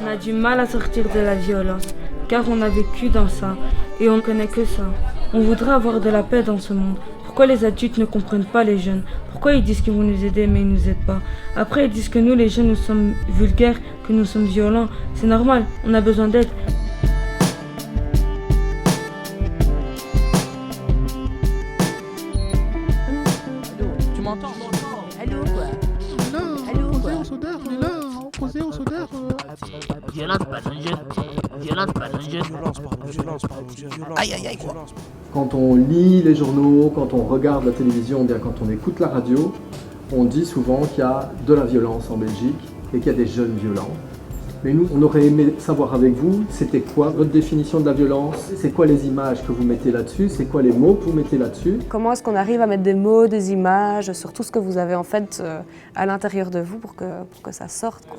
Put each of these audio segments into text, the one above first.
On a du mal à sortir de la violence, car on a vécu dans ça, et on ne connaît que ça. On voudrait avoir de la paix dans ce monde. Pourquoi les adultes ne comprennent pas les jeunes? Pourquoi ils disent qu'ils vont nous aider mais ils nous aident pas? Après ils disent que nous les jeunes nous sommes vulgaires, que nous sommes violents. C'est normal, on a besoin d'aide. Tu m'entends? Allô quoi? Allô quoi? Violence pas dangereuse. Violence pas dangereuse. Aïe aïe aïe quoi. Quand on lit les journaux, quand on regarde la télévision, ou bien quand on écoute la radio, on dit souvent qu'il y a de la violence en Belgique et qu'il y a des jeunes violents. Mais nous, on aurait aimé savoir avec vous, c'était quoi votre définition de la violence? C'est quoi les images que vous mettez là-dessus? C'est quoi les mots que vous mettez là-dessus? Comment est-ce qu'on arrive à mettre des mots, des images sur tout ce que vous avez en fait à l'intérieur de vous pour que ça sorte, quoi.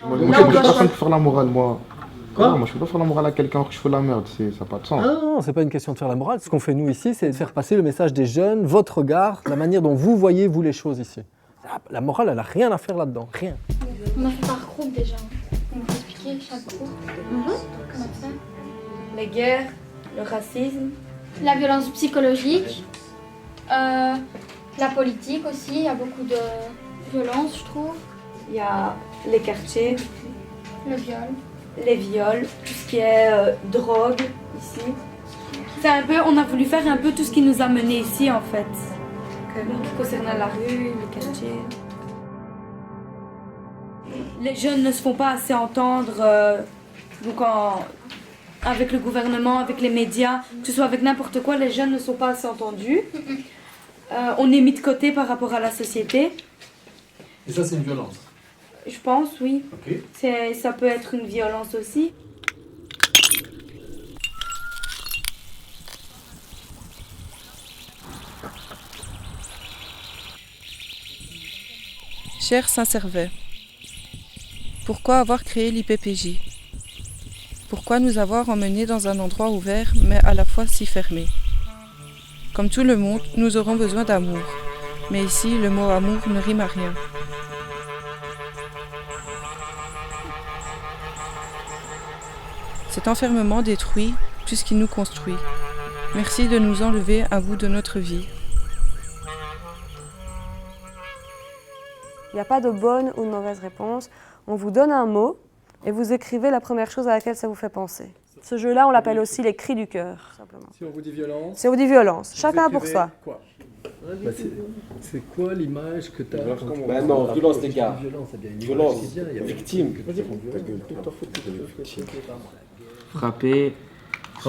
Moi, je suis pas fan de faire la morale, moi. Quoi? Moi, je peux pas faire la morale à quelqu'un que je fais la merde, ça n'a pas de sens. Ah non, c'est pas une question de faire la morale. Ce qu'on fait nous ici, c'est de faire passer le message des jeunes, votre regard, la manière dont vous voyez, vous, les choses ici. La morale, elle a rien à faire là-dedans, rien. On a fait par groupe déjà. On va expliquer chaque groupe. Comment ça? Les guerres, le racisme. La violence psychologique, la politique aussi, il y a beaucoup de violence je trouve. Il y a les quartiers, Le viol. les viols, tout ce qui est drogue ici. C'est un peu, on a voulu faire un peu tout ce qui nous a menés ici en fait. Concernant la rue, les quartiers. Les jeunes ne se font pas assez entendre avec le gouvernement, avec les médias, que ce soit avec n'importe quoi, les jeunes ne sont pas assez entendus. On est mis de côté par rapport à la société. Et ça, c'est une violence. Je pense, oui. Ok. Ça peut être une violence aussi. Cher Saint-Servais, pourquoi avoir créé l'IPPJ? Pourquoi nous avoir emmenés dans un endroit ouvert mais à la fois si fermé? Comme tout le monde, nous aurons besoin d'amour. Mais ici, le mot amour ne rime à rien. Cet enfermement détruit tout ce qui nous construit. Merci de nous enlever un bout de notre vie. Il n'y a pas de bonne ou de mauvaise réponse. On vous donne un mot et vous écrivez la première chose à laquelle ça vous fait penser. Ce jeu-là, on l'appelle aussi les cris du cœur, simplement. Si on vous dit violence, Si on vous dit violence, chacun pour soi. Quoi? C'est quoi l'image que tu as? Ben non, violence des gars. Violence, victime. Frapper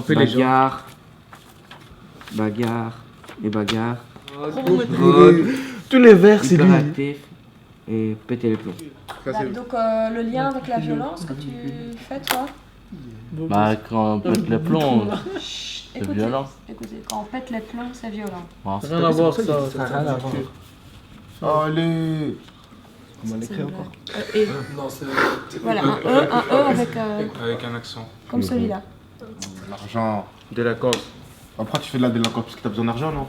les gens. Bagarre et bagarre. Tous les vers, c'est lui. Hyperactif et péter les plombs. Donc le lien avec la violence que tu fais, toi? Bah quand on pète les plombs, c'est violent. Écoutez, quand on pète les plombs, c'est violent. Rien à voir, ça. Rien à voir. Allez. Comment l'écrire encore? Non, c'est... Voilà, un E avec Avec un accent. comme celui-là. L'argent. Délinquance. Après, tu fais de la délinquance parce que t'as besoin d'argent, non?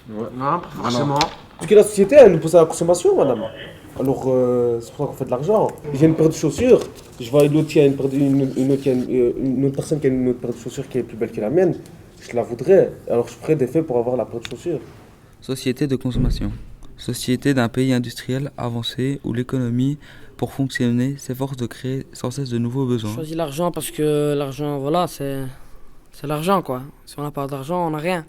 Ouais. Non, pas forcément. Parce que la société, elle nous pousse à la consommation, madame. Alors, c'est pour ça qu'on fait de l'argent. J'ai une paire de chaussures, je vois une autre qui a une autre personne qui a une autre paire de chaussures qui est plus belle que la mienne. Je la voudrais, alors je ferai des faits pour avoir la paire de chaussures. Société de consommation. Société d'un pays industriel avancé où l'économie, pour fonctionner, s'efforce de créer sans cesse de nouveaux besoins. Je choisis l'argent parce que l'argent, voilà, c'est l'argent, quoi. Si on n'a pas d'argent, on n'a rien.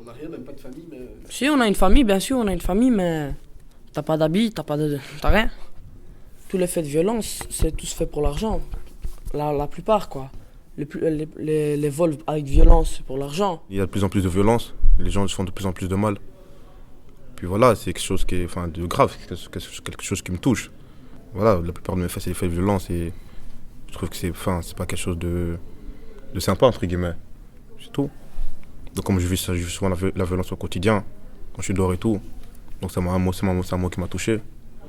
On n'a rien, même pas de famille, mais... Si, on a une famille, bien sûr, on a une famille, mais t'as pas d'habits, t'as rien. Tous les faits de violence, c'est tous fait pour l'argent. La plupart, quoi. Les vols avec violence, c'est pour l'argent. Il y a de plus en plus de violence, les gens se font de plus en plus de mal. Puis voilà, c'est quelque chose qui est de grave, c'est quelque chose qui me touche. Voilà, la plupart de mes faits, c'est des faits de violence et je trouve que c'est pas quelque chose de sympa, entre guillemets. C'est tout. Donc comme je vis souvent la violence au quotidien, quand je suis dehors et tout. Donc c'est un mot qui m'a touché.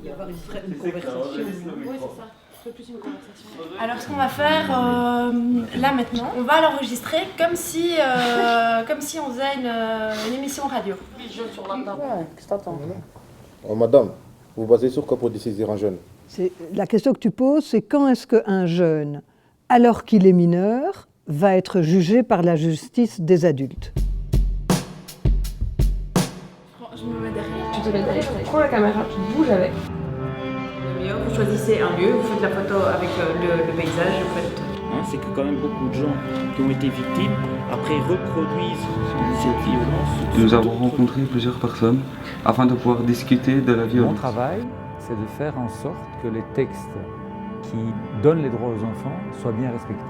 Il y avoir une conversation. Oui, c'est ça. Plus une conversation. Alors ce qu'on va faire là maintenant, on va l'enregistrer comme si on faisait une émission radio. Ouais, qu'est-ce que t'attends? Oh, madame, vous basez sur quoi pour décider un jeune? La question que tu poses, c'est quand est-ce qu'un jeune, alors qu'il est mineur, va être jugé par la justice des adultes? Je me mets derrière. Tu te mets derrière, tu prends la caméra, tu te bouges avec. Le mieux, vous choisissez un lieu, vous faites la photo avec le paysage, vous faites... C'est que quand même beaucoup de gens qui ont été victimes, après reproduisent cette violence. Nous avons rencontré plusieurs personnes afin de pouvoir discuter de la violence. Mon travail, c'est de faire en sorte que les textes qui donnent les droits aux enfants soient bien respectés.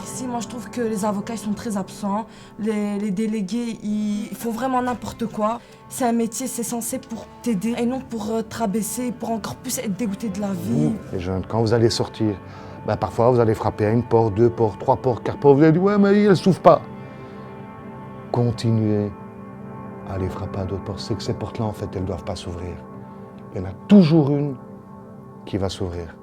Ici, moi je trouve que les avocats sont très absents, les délégués ils font vraiment n'importe quoi. C'est un métier, c'est censé pour t'aider et non pour te rabaisser, pour encore plus être dégoûté de la vie. Vous, les jeunes, quand vous allez sortir, parfois vous allez frapper à une porte, 2 portes, 3 portes, 4 portes, vous allez dire ouais mais elle ne s'ouvre pas. Continuez à aller frapper à d'autres portes, c'est que ces portes-là en fait elles ne doivent pas s'ouvrir. Il y en a toujours une qui va s'ouvrir.